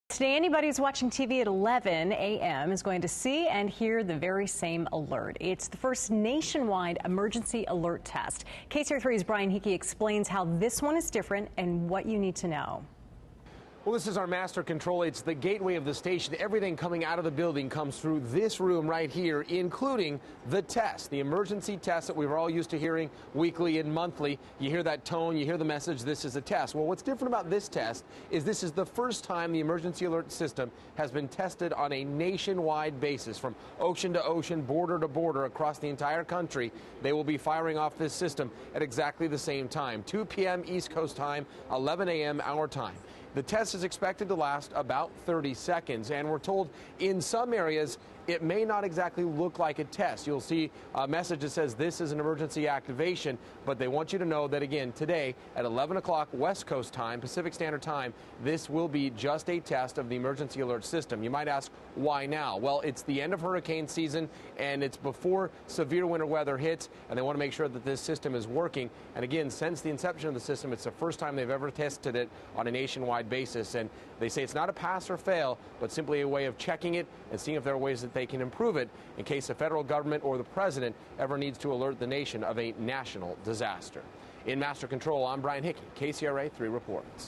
Today, anybody who's watching TV at 11 a.m. is going to see and hear the very same alert. It's the first nationwide emergency alert test. KCRA3's Brian Hickey explains how this one is different and what you need to know. Well, this is our master control. It's the gateway of the station. Everything coming out of the building comes through this room right here, including the test, the emergency test that we were all used to hearing weekly and monthly. You hear that tone, you hear the message, this is a test. Well, what's different about this test is this is the first time the emergency alert system has been tested on a nationwide basis, from ocean to ocean, border to border, across the entire country. They will be firing off this system at exactly the same time, 2 p.m. East Coast time, 11 a.m. our time. The test is expected to last about 30 seconds, and we're told in some areas it may not exactly look like a test. You'll see a message that says this is an emergency activation, but they want you to know that, again, today at 11 o'clock West Coast time, Pacific Standard Time, this will be just a test of the emergency alert system. You might ask, why now? Well, it's the end of hurricane season, and it's before severe winter weather hits, and they want to make sure that this system is working. And again, since the inception of the system, it's the first time they've ever tested it on a nationwide basis. And they say it's not a pass or fail, but simply a way of checking it and seeing if there are ways that they can improve it in case the federal government or the president ever needs to alert the nation of a national disaster. In Master Control, I'm Brian Hickey, KCRA 3 reports.